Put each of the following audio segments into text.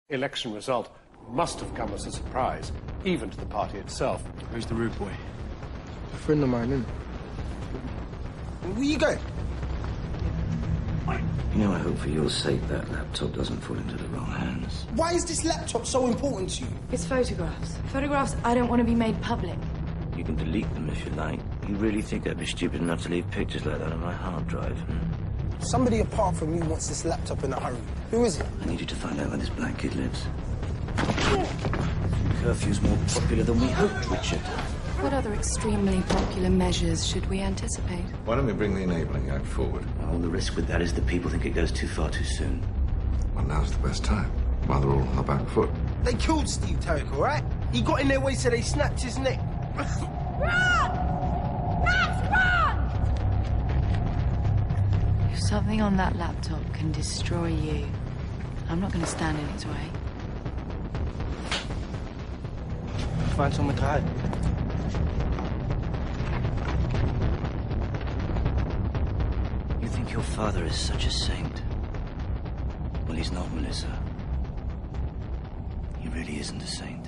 election result must have come as a surprise, even to the party itself. Who's the rude boy? A friend of mine, isn't it? Where you going? You know, I hope for your sake that laptop doesn't fall into the wrong hands. Why is this laptop so important to you? It's photographs. Photographs I don't want to be made public. You can delete them if you like. You really think I'd be stupid enough to leave pictures like that on my hard drive? Somebody apart from you wants this laptop in a hurry. Who is it? I need you to find out where this black kid lives. Curfew's more popular than we hoped, Richard. What other extremely popular measures should we anticipate? Why don't we bring the Enabling Act forward? Oh, the risk with that is that people think it goes too far too soon. Well, now's the best time, while they're all on the back foot. They killed Steve Tarrick, all right? He got in their way so they snapped his neck. Run! Let's run! If something on that laptop can destroy you, I'm not going to stand in its way. Find somewhere to hide. You think your father is such a saint? Well, he's not, Melissa. He really isn't a saint.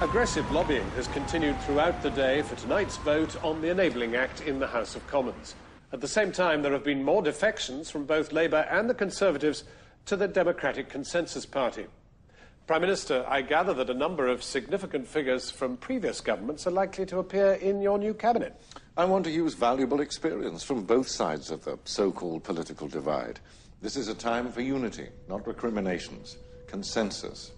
Aggressive lobbying has continued throughout the day for tonight's vote on the Enabling Act in the House of Commons. At the same time, there have been more defections from both Labour and the Conservatives to the Democratic Consensus Party. Prime Minister, I gather that a number of significant figures from previous governments are likely to appear in your new cabinet. I want to use valuable experience from both sides of the so-called political divide. This is a time for unity, not recriminations. Consensus.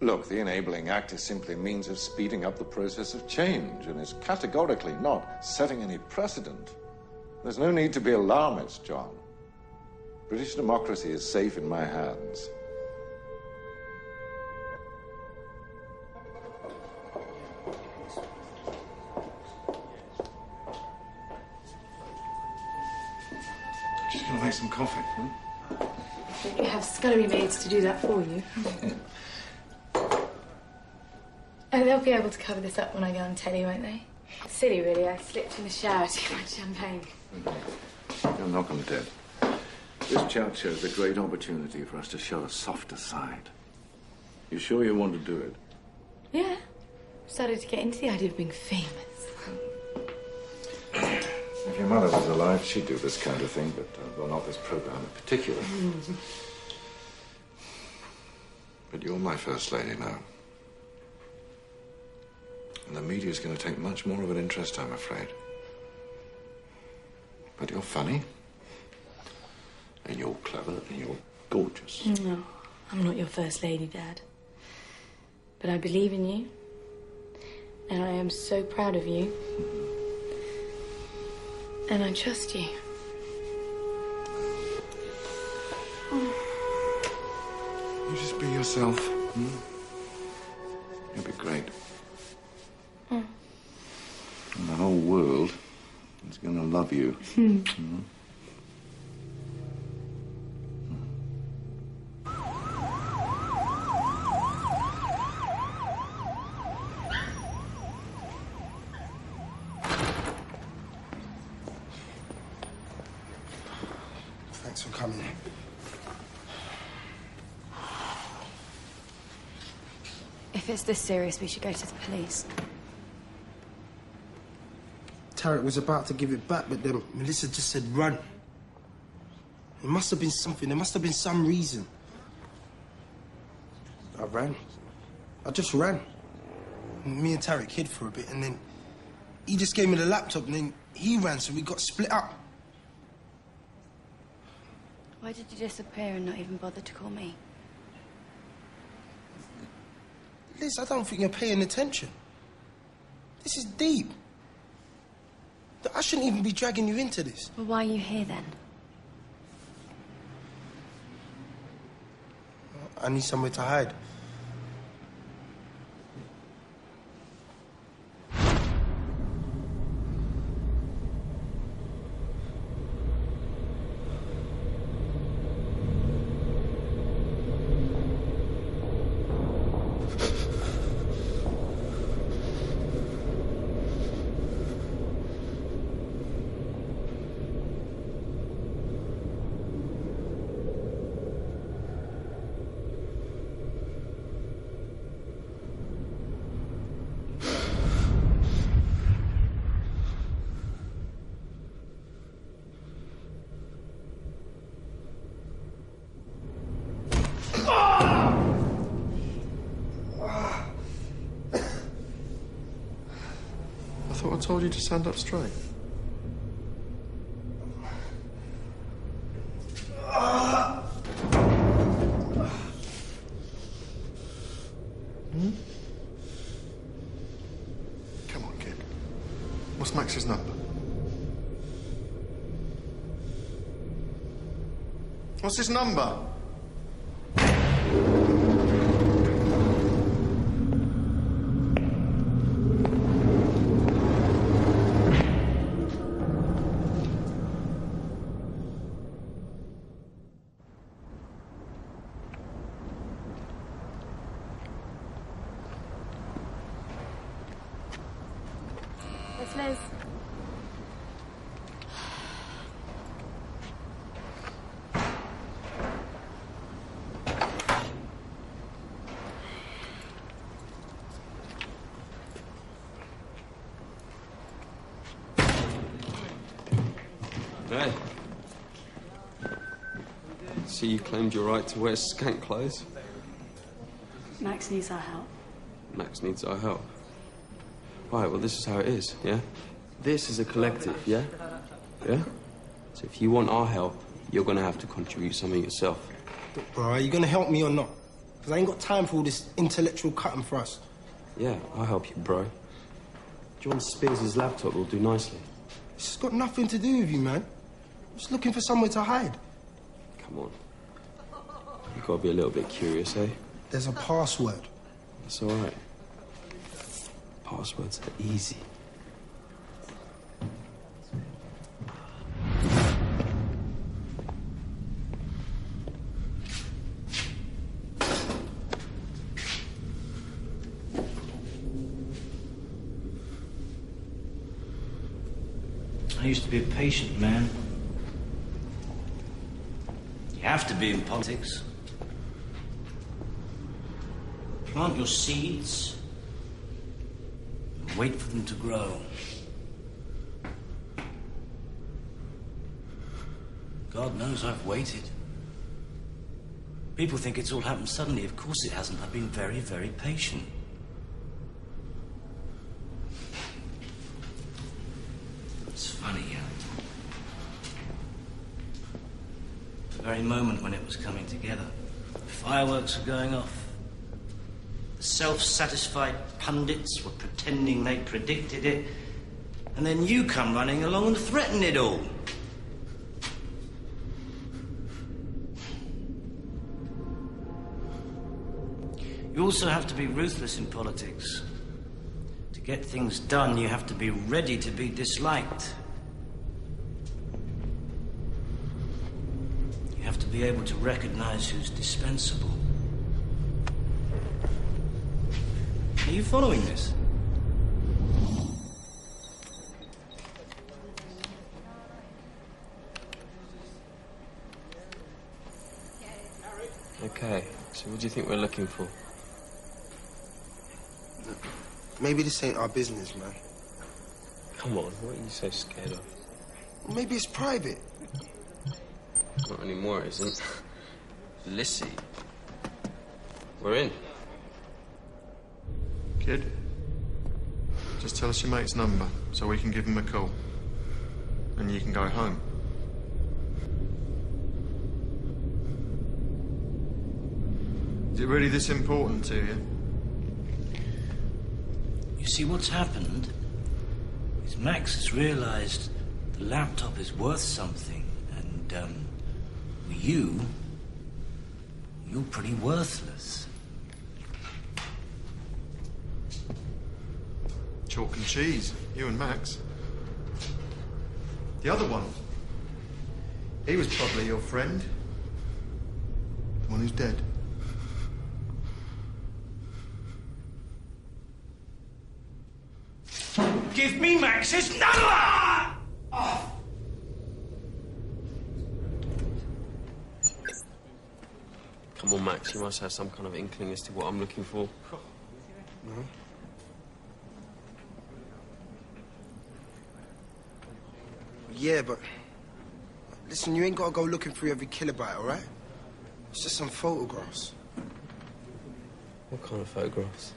Look, the Enabling Act is simply a means of speeding up the process of change and is categorically not setting any precedent. There's no need to be alarmist, John. British democracy is safe in my hands. Just gonna make some coffee, You have scullery maids to do that for you. Oh, they'll be able to cover this up when I go on telly, won't they? Silly, really. I slipped in the shower too much champagne. Don't knock on the dead. This chat shows a great opportunity for us to show a softer side. You sure you want to do it? Yeah. Started to get into the idea of being famous. If your mother was alive, she'd do this kind of thing, but well, not this program in particular. But you're my first lady now. And the media's going to take much more of an interest, I'm afraid. But you're funny. And you're clever, and you're gorgeous. No, I'm not your first lady, Dad. But I believe in you. And I am so proud of you. And I trust you. You just be yourself. You'll be great. And the whole world is going to love you. Thanks for coming. If it's this serious, we should go to the police. Tarek was about to give it back, but then Melissa just said run. There must have been something. There must have been some reason. I ran. I just ran. Me and Tarek hid for a bit, and then he just gave me the laptop, and then he ran, so we got split up. Why did you disappear and not even bother to call me? Liz, I don't think you're paying attention. This is deep. I shouldn't even be dragging you into this. Well, why are you here then? I need somewhere to hide. I told you to stand up straight. Come on, kid. What's Max's number? What's his number? Liz. Hey. See, you claimed your right to wear skank clothes. Max needs our help. Max needs our help. Right, well, this is how it is, yeah? This is a collective, yeah? Yeah? So if you want our help, you're gonna have to contribute something yourself. Bro, are you gonna help me or not? Because I ain't got time for all this intellectual cutting for us. Yeah, I'll help you, bro. John Spears' laptop will do nicely. It's got nothing to do with you, man. I'm just looking for somewhere to hide. Come on. You've got to be a little bit curious, eh? There's a password. That's all right. Passwords are easy. I used to be a patient man. You have to be in politics. Plant your seeds and wait for them to grow. God knows I've waited. People think it's all happened suddenly. Of course it hasn't. I've been very, very patient. It's funny, the very moment when it was coming together, fireworks were going off. The self-satisfied pundits were pretending they predicted it, and then you come running along and threaten it all. You also have to be ruthless in politics. To get things done, you have to be ready to be disliked. You have to be able to recognize who's dispensable. Are you following this? Okay, so what do you think we're looking for? Maybe this ain't our business, man. Come on, what are you so scared of? Maybe it's private. Not anymore, it isn't. Lissy. We're in. Kid, just tell us your mate's number so we can give him a call. And you can go home. Is it really this important to you? You see, what's happened is Max has realized the laptop is worth something, and, you're pretty worthless. Chalk and cheese, you and Max. The other one, he was probably your friend. The one who's dead. Give me Max's number! Oh. Come on, Max, you must have some kind of inkling as to what I'm looking for. No. Yeah, but... Listen, you ain't gotta go looking through every kilobyte, all right? It's just some photographs. What kind of photographs?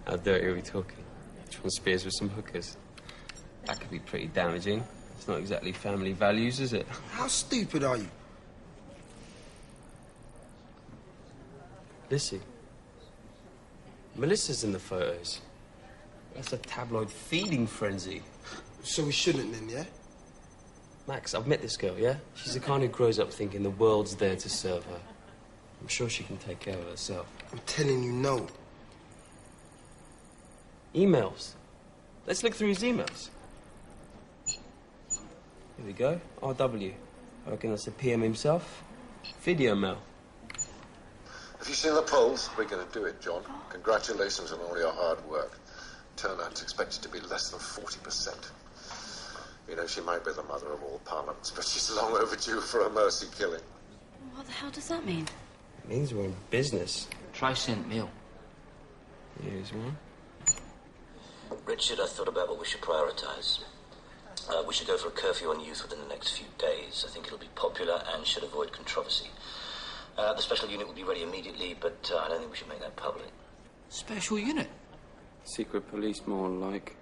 How dirty are we talking? From Spears with some hookers? That could be pretty damaging. It's not exactly family values, is it? How stupid are you? Lissy. Melissa's in the photos. That's a tabloid feeding frenzy. So we shouldn't then, yeah? Max, I've met this girl, yeah? She's the kind who grows up thinking the world's there to serve her. I'm sure she can take care of herself. I'm telling you, no. Emails. Let's look through his emails. Here we go. RW. I reckon that's a PM himself. Video mail. Have you seen the polls? We're going to do it, John. Congratulations on all your hard work. Turnout's expected to be less than 40%. You know, she might be the mother of all parliaments, but she's long overdue for a mercy killing. What the hell does that mean? It means we're in business. Tri-cent meal. Here's one. Richard, I thought about what we should prioritise. We should go for a curfew on youth within the next few days. I think it'll be popular and should avoid controversy. The special unit will be ready immediately, but I don't think we should make that public. Special unit? Secret police, more like.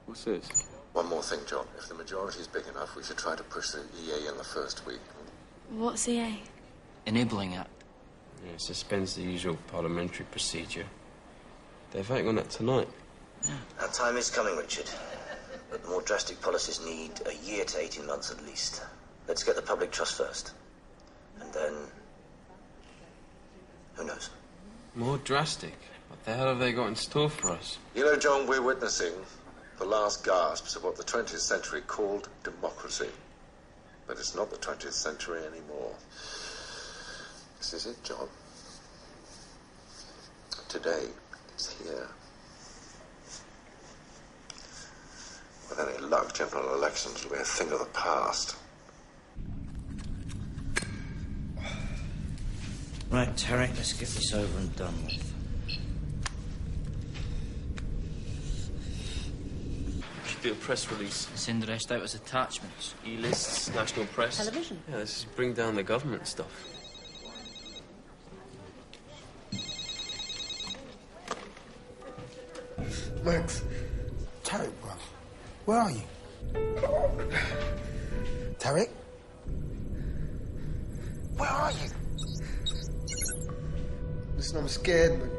What's this? One more thing, John. If the majority's big enough, we should try to push the EA in the first week. What's EA? Enabling Act. Yeah, it suspends the usual parliamentary procedure. They're voting on that tonight. Yeah. Our time is coming, Richard. But the more drastic policies need a year to 18 months at least. Let's get the public trust first. And then... who knows? More drastic? What the hell have they got in store for us? You know, John, we're witnessing the last gasps of what the 20th century called democracy. But it's not the 20th century anymore. This is it, John. Today, it's here. With any luck, general elections will be a thing of the past. Right, Terry, let's get this over and done with. We should do a press release. Send the rest out as attachments. E-lists, national press. Television? Yeah, let's just bring down the government stuff. Max. Tarek, bro. Where are you? Tarek? Where are you? Listen, I'm scared, man.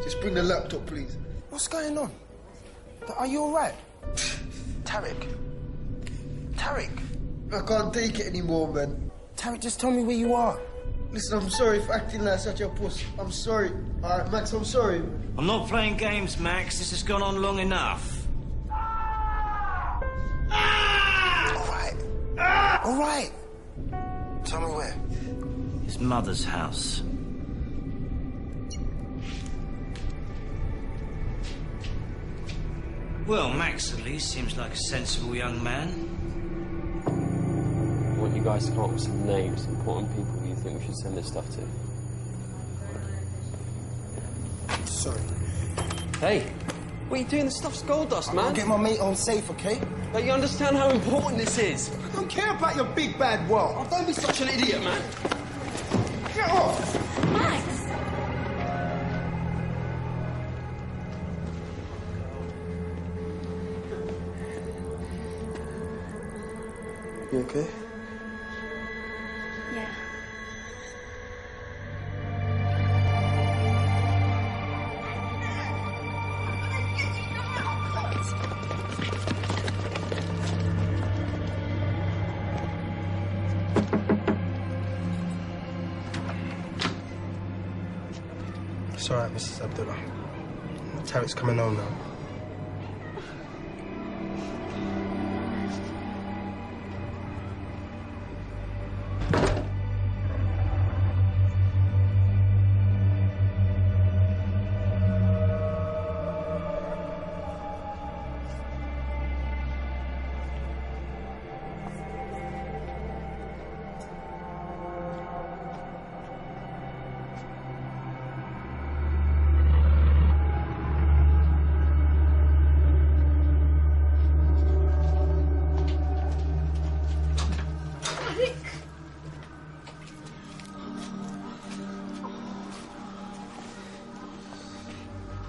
Just bring the laptop, please. What's going on? Are you all right? Tarek. Tarek. I can't take it anymore, man. Tarek, just tell me where you are. Listen, I'm sorry for acting like such a puss. I'm sorry. All right, Max, I'm sorry. I'm not playing games, Max. This has gone on long enough. All right. Tell me where. His mother's house. Well, Max, at least, seems like a sensible young man. I want you guys to come up with some names, important people who you think we should send this stuff to. Sorry. Hey, What are you doing? The stuff's gold dust, man. I'll get my mate home safe, okay? Don't you understand how important this is? I don't care about your big bad world. Oh, don't be such an idiot, man. Get off! Max! You okay? Yeah. It's all right, Mrs. Abdullah. Tarek's coming home now.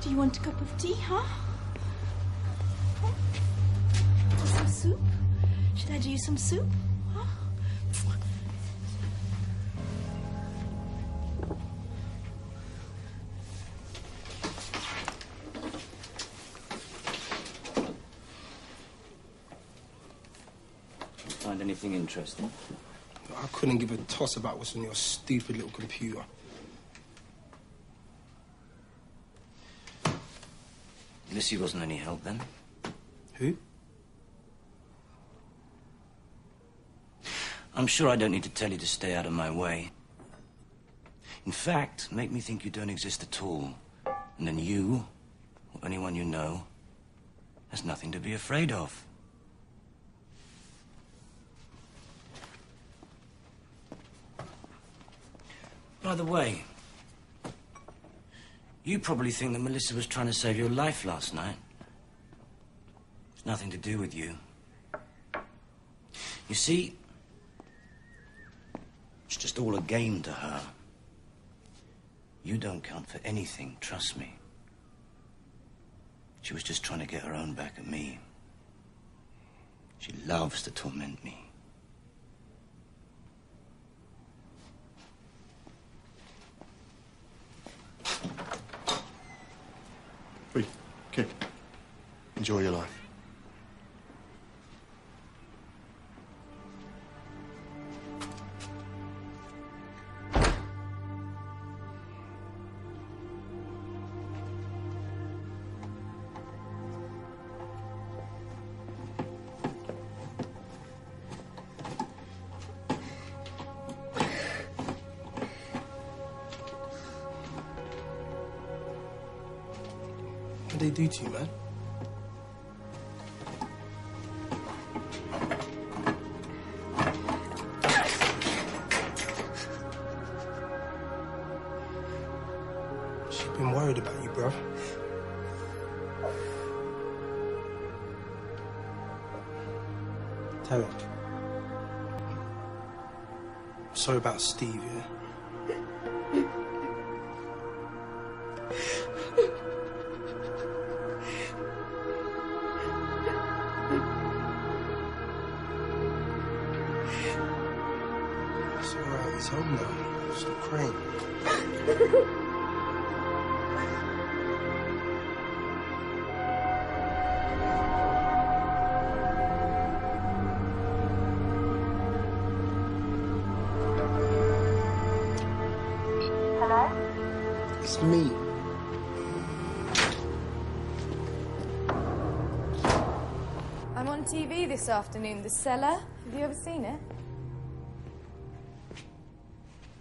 Do you want a cup of tea, huh? Or some soup? Should I do you some soup? Huh? Find anything interesting? I couldn't give a toss about what's on your stupid little computer. Missy wasn't any help then? Who? I'm sure I don't need to tell you to stay out of my way. In fact, make me think you don't exist at all. And then you, or anyone you know, has nothing to be afraid of. By the way, you probably think that Melissa was trying to save your life last night. It's nothing to do with you. You see, it's just all a game to her. You don't count for anything, trust me. She was just trying to get her own back at me. She loves to torment me. Free. Kid. Enjoy your life. What did they do to you, man? She's been worried about you, bro. Tarek. I'm sorry about Steve, yeah? It's home now. Stop crying. Hello? It's me. I'm on TV this afternoon, The Cellar. Have you ever seen it?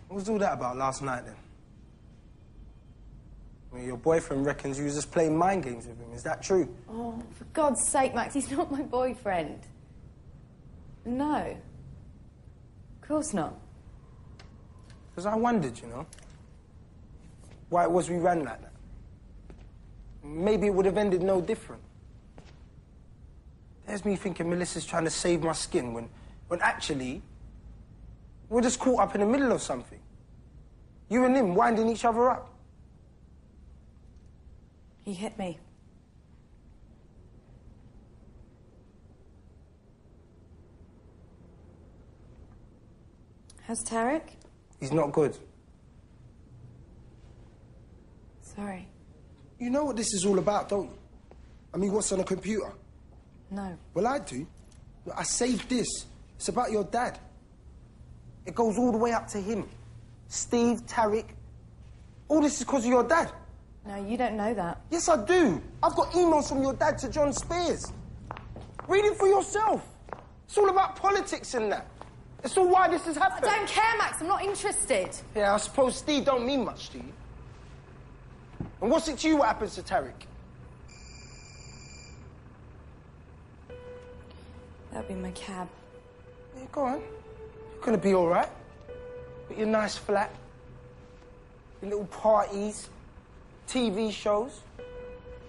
What was all that about last night, then? I mean, your boyfriend reckons you was just playing mind games with him. Is that true? Oh, for God's sake, Max, he's not my boyfriend. No. Of course not. Because I wondered, you know, why it was we ran like that. maybe it would have ended no different. There's me thinking Melissa's trying to save my skin when actually, we're just caught up in the middle of something. You and him winding each other up. He hit me. How's Tarek? He's not good. Sorry. You know what this is all about, don't you? I mean, what's on a computer? No. Well, I do. I saved this. It's about your dad. It goes all the way up to him. Steve, Tarek. All this is because of your dad. No, you don't know that. Yes, I do. I've got emails from your dad to John Spears. Read it for yourself. It's all about politics and that. It's all why this has happened. I don't care, Max. I'm not interested. Yeah, I suppose Steve don't mean much to you. And what's it to you what happens to Tarek? That'll be my cab. Yeah, go on. You're gonna be all right. With your nice flat, your little parties, TV shows.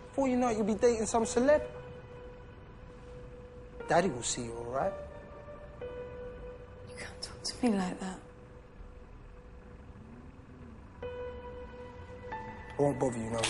Before you know it, you'll be dating some celeb. Daddy will see you all right. You can't talk to me like that. I won't bother you no more.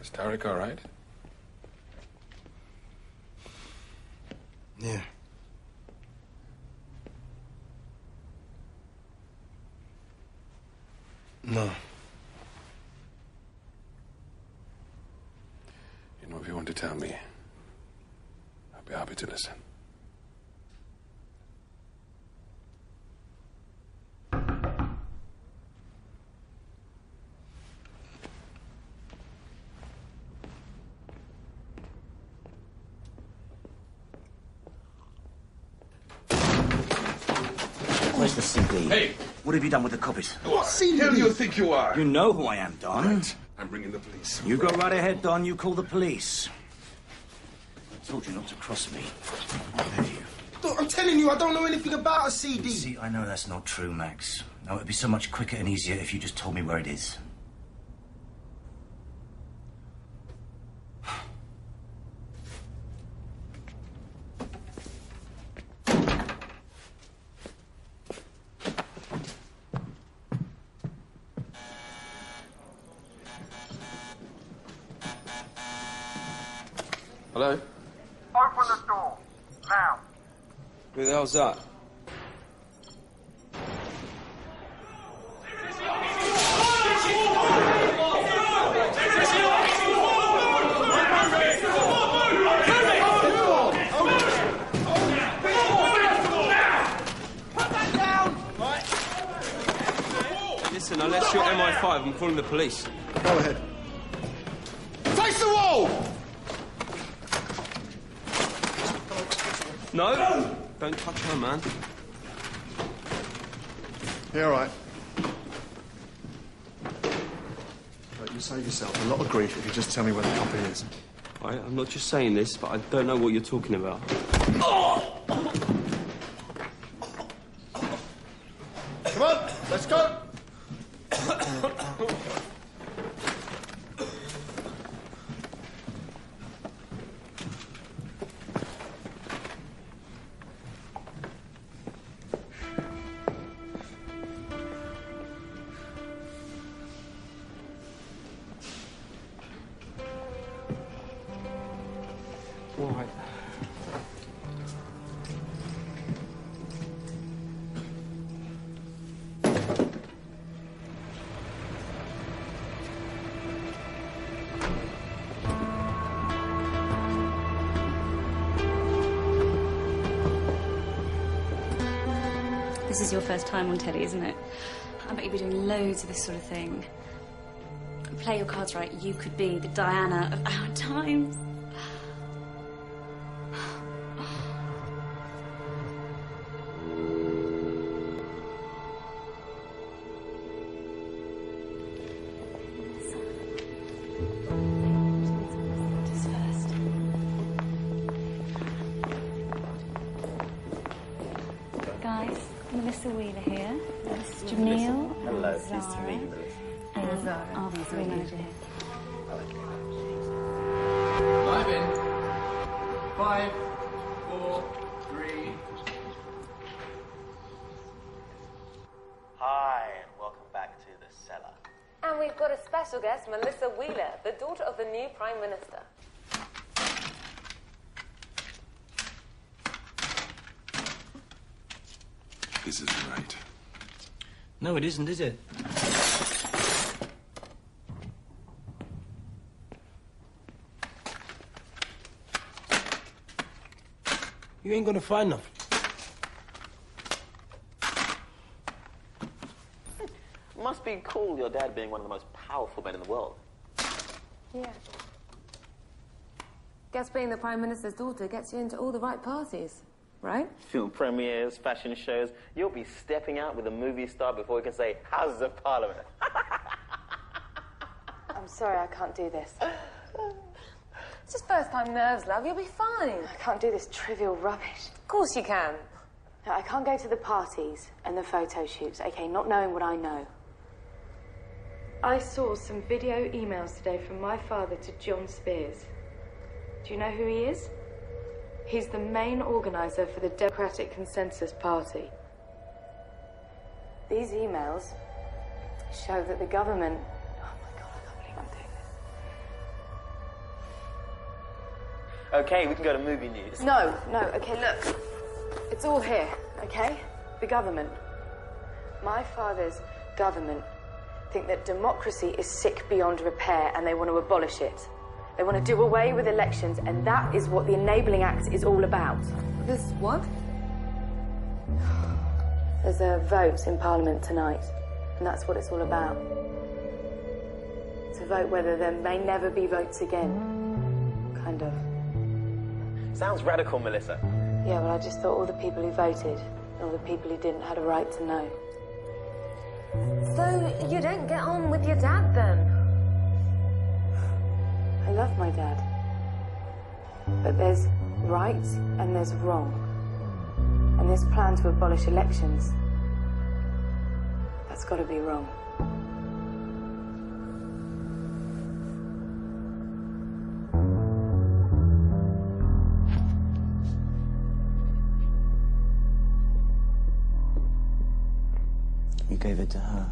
Is Tarek all right? Yeah. No. You know, if you want to tell me, I'll be happy to listen. Where's the CD? Hey! What have you done with the copies? What CD? Who do you think you are? You know who I am, Don. Right. I'm bringing the police. You go right ahead, Don. You call the police. I told you not to cross me. Hey, you. Look, I'm telling you, I don't know anything about a CD. See, I know that's not true, Max. Now, it'd be so much quicker and easier if you just told me where it is. Hello? Open the door. Now. Who the hell's that? Listen, unless you're MI5, I'm calling the police. Go ahead. Face the wall! No? Don't touch her, man. Yeah, all right. Right, you save yourself a lot of grief if you just tell me where the copy is. I'm not just saying this, but I don't know what you're talking about. Come on, let's go. This is your first time on telly, isn't it? I bet you'll be doing loads of this sort of thing. Play your cards right, you could be the Diana of our times. Guys, Melissa Wheeler here. This is Jamil. Hello, pleased to meet you, Melissa. And our three manager here. Live in 5, 4, 3. Hi, and welcome back to The Cellar. And we've got a special guest, Melissa Wheeler, the daughter of the new Prime Minister. This isn't right. No, it isn't, is it? You ain't gonna find nothing. Must be cool, your dad being one of the most powerful men in the world. Yeah. Guess being the Prime Minister's daughter gets you into all the right parties, right? Film premieres, fashion shows. You'll be stepping out with a movie star before you can say Houses of Parliament. I'm sorry, I can't do this. It's just first-time nerves, love. You'll be fine. I can't do this trivial rubbish. Of course you can. No, I can't go to the parties and the photo shoots, okay, not knowing what I know. I saw some video emails today from my father to John Spears. Do you know who he is? He's the main organizer for the Democratic Consensus Party. These emails show that the government... Oh my God, I can't believe I'm doing this. Okay, we can go to movie news. No, okay, look. It's all here, okay? The government. My father's government think that democracy is sick beyond repair and they want to abolish it. They want to do away with elections, and that is what the Enabling Act is all about. This what? There's a vote in Parliament tonight, and that's what it's all about. To vote whether there may never be votes again. Kind of. Sounds radical, Melissa. Yeah, well, I just thought all the people who voted and all the people who didn't had a right to know. So you don't get on with your dad, then? I love my dad. But there's right and there's wrong. And this plan to abolish elections, that's got to be wrong. You gave it to her.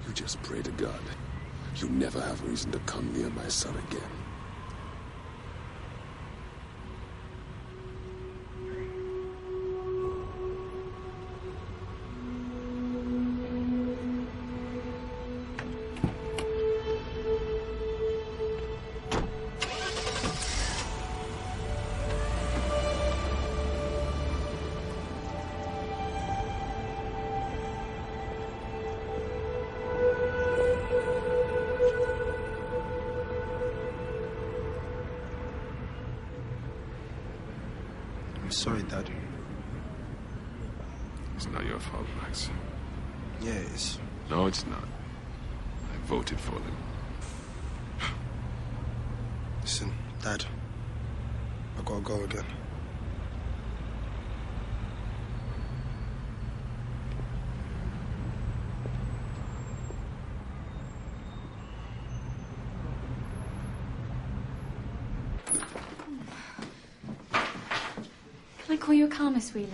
You just pray to God you never have reason to come near my son again. Sorry, Dad. It's not your fault, Max. Yeah, it is. No, it's not. I voted for them. Listen, Dad. I gotta go again. Can I call you a car, Miss Wheeler?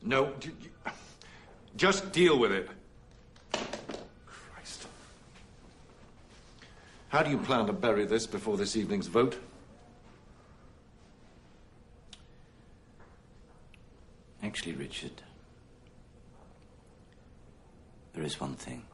No, just deal with it. Christ. How do you plan to bury this before this evening's vote? Actually, Richard, there is one thing.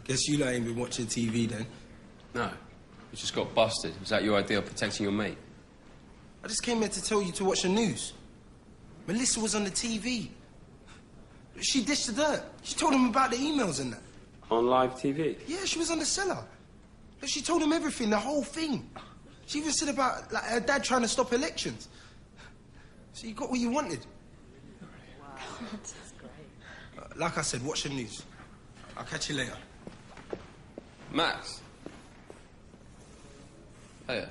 Guess you lot ain't been watching TV then. No. You just got busted. Was that your idea of protecting your mate? I just came here to tell you to watch the news. Melissa was on the TV. She dished the dirt. She told him about the emails and that. On live TV? Yeah, she was on the cellar. Look, she told him everything, the whole thing. She even said about like, her dad trying to stop elections. So you got what you wanted. Wow. That's great. Like I said, watch the news. I'll catch you later. Max. Hiya.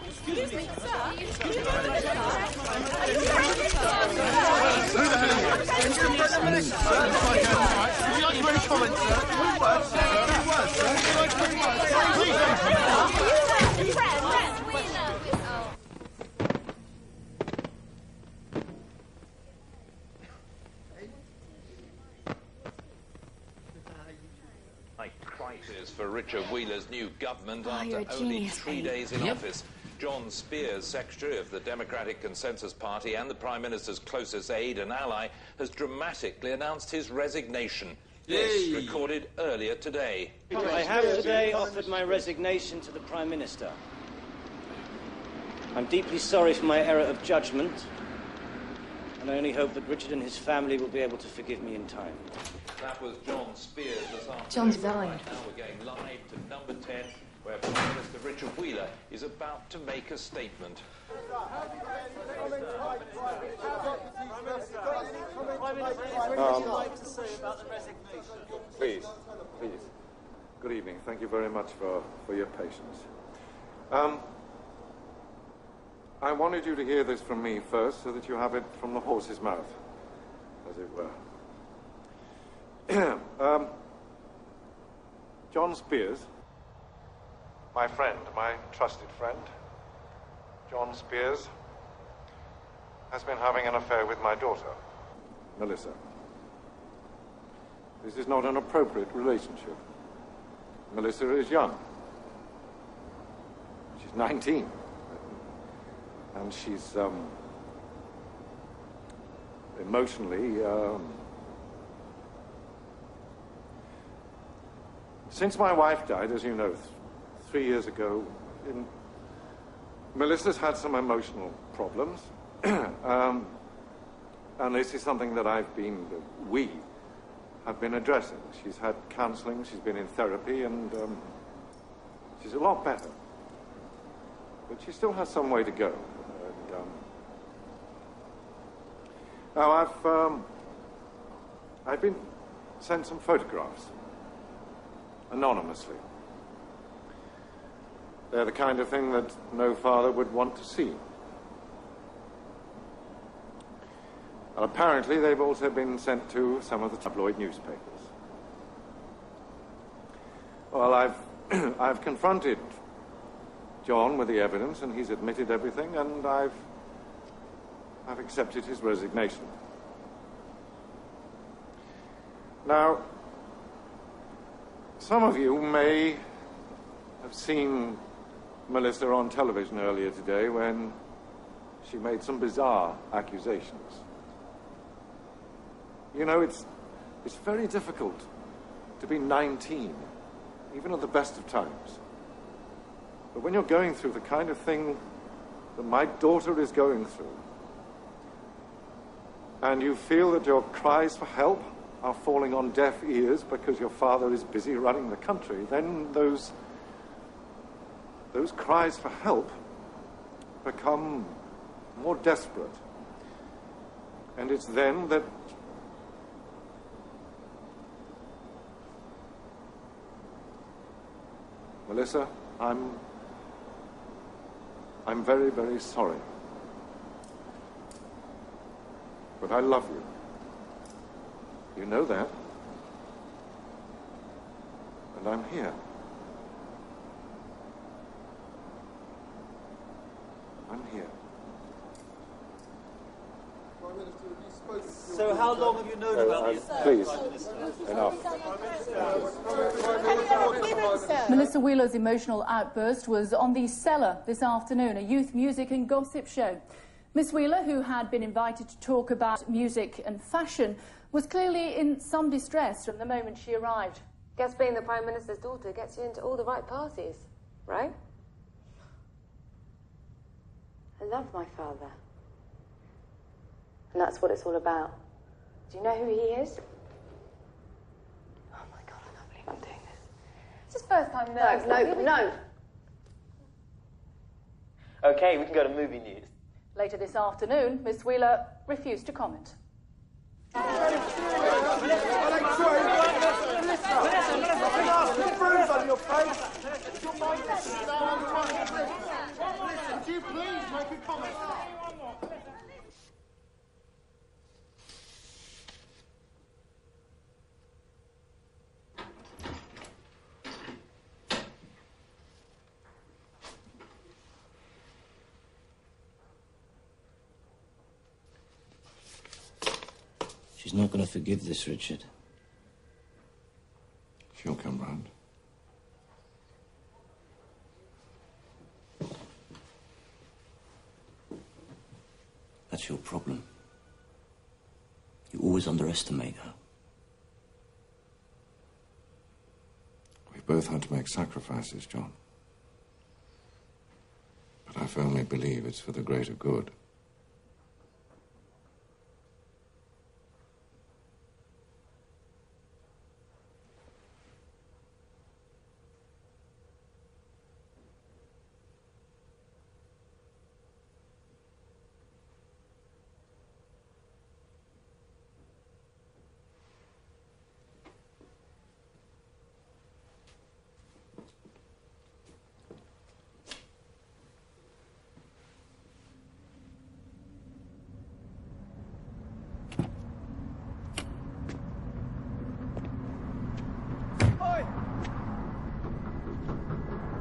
Excuse me, sir. Crisis for Richard Wheeler's new government after only 3 days in office. John Spears, secretary of the Democratic Consensus Party and the Prime Minister's closest aide and ally, has dramatically announced his resignation. This recorded earlier today. I have today offered my resignation to the Prime Minister. I'm deeply sorry for my error of judgment, and I only hope that Richard and his family will be able to forgive me in time. That was John Spears this afternoon. John's died. Right now we're going live to number 10, where Prime Minister Richard Wheeler is about to make a statement. Please. Good evening. Thank you very much for your patience. I wanted you to hear this from me first, so that you have it from the horse's mouth, as it were. John Spears, my friend, my trusted friend, John Spears, has been having an affair with my daughter, Melissa. This is not an appropriate relationship. Melissa is young. She's 19. And she's, emotionally, since my wife died, as you know, 3 years ago, Melissa's had some emotional problems. And this is something that we have been addressing. She's had counseling, she's been in therapy, and She's a lot better. But she still has some way to go. Now, I've been sent some photographs, anonymously. They're the kind of thing that no father would want to see. And apparently, they've also been sent to some of the tabloid newspapers. Well, I've confronted John with the evidence, and he's admitted everything, and I've accepted his resignation. Now, some of you may have seen Melissa on television earlier today when she made some bizarre accusations. You know, it's very difficult to be 19, even at the best of times. But when you're going through the kind of thing that my daughter is going through, and you feel that your cries for help are falling on deaf ears because your father is busy running the country, then those cries for help become more desperate. And it's then that Melissa, I'm very, very sorry. But I love you. You know that. And I'm here. I'm here. So how long have you known about this? Please, enough. Melissa Wheeler's emotional outburst was on the Cellar this afternoon, a youth music and gossip show. Miss Wheeler, who had been invited to talk about music and fashion, was clearly in some distress from the moment she arrived. Guess being the Prime Minister's daughter gets you into all the right parties, right? I love my father. And that's what it's all about. Do you know who he is? Oh my God, I can't believe I'm doing this. It's his first time there. No. Okay, we can go to movie news. Later this afternoon, Miss Wheeler refused to comment. She's not going to forgive this, Richard. She'll come round. That's your problem. You always underestimate her. We've both had to make sacrifices, John. But I firmly believe it's for the greater good.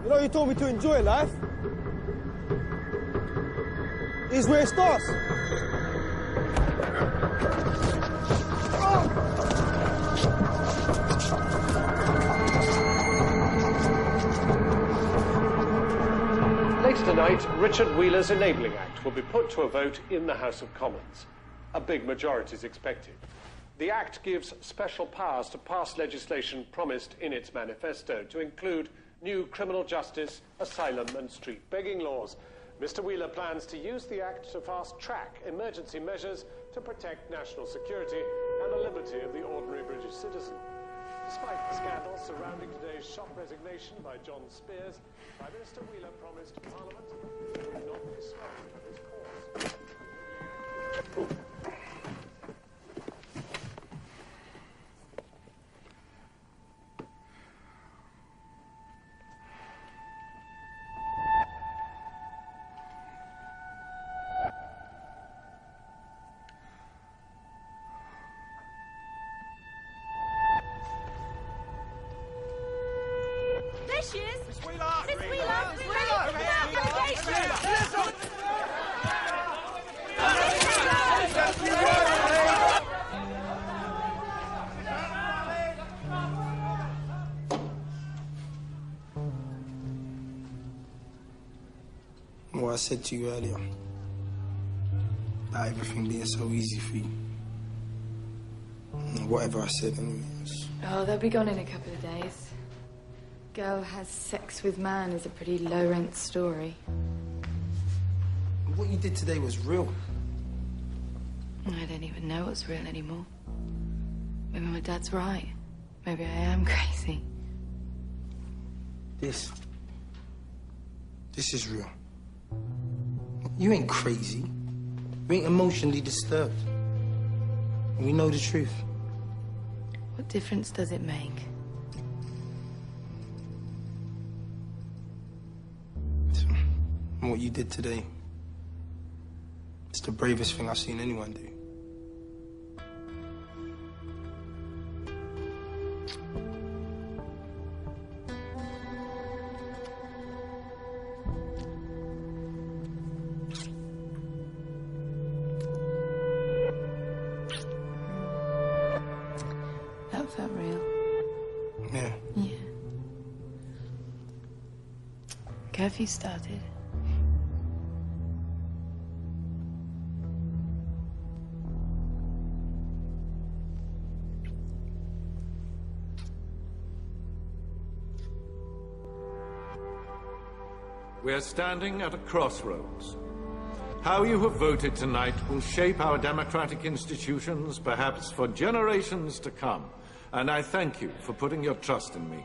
You know, you told me to enjoy life. Here's where it starts. Later tonight, Richard Wheeler's Enabling Act will be put to a vote in the House of Commons. A big majority is expected. The Act gives special powers to pass legislation promised in its manifesto, to include new criminal justice, asylum and street begging laws. Mr. Wheeler plans to use the Act to fast-track emergency measures to protect national security and the liberty of the ordinary British citizen. Despite the scandal surrounding today's shock resignation by John Spears, Prime Minister Wheeler promised Parliament would not be swept of his course. There she is! Miss Wheeler! Miss Wheeler! Miss Wheeler! What I said to you earlier, about everything being so easy for you. Whatever I said, anyways. Oh, they'll be gone in a couple of days. Girl has sex with man is a pretty low-rent story. What you did today was real. I don't even know what's real anymore. Maybe my dad's right. Maybe I am crazy. This is real. You ain't crazy. You ain't emotionally disturbed. We know the truth. What difference does it make? What you did today, it's the bravest thing I've seen anyone do. That felt real. Yeah. Yeah. Curfew started. We are standing at a crossroads. How you have voted tonight will shape our democratic institutions, perhaps for generations to come. And I thank you for putting your trust in me.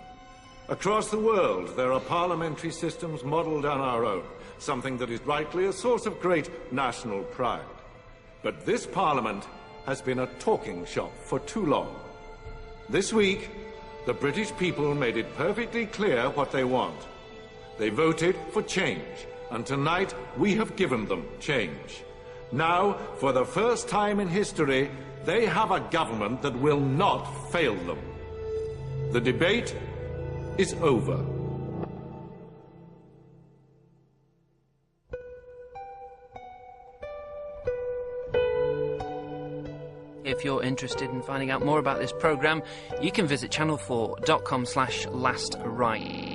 Across the world, there are parliamentary systems modeled on our own, something that is rightly a source of great national pride. But this parliament has been a talking shop for too long. This week, the British people made it perfectly clear what they want. They voted for change, and tonight we have given them change. Now, for the first time in history, they have a government that will not fail them. The debate is over. If you're interested in finding out more about this programme, you can visit channel4.com/lastride.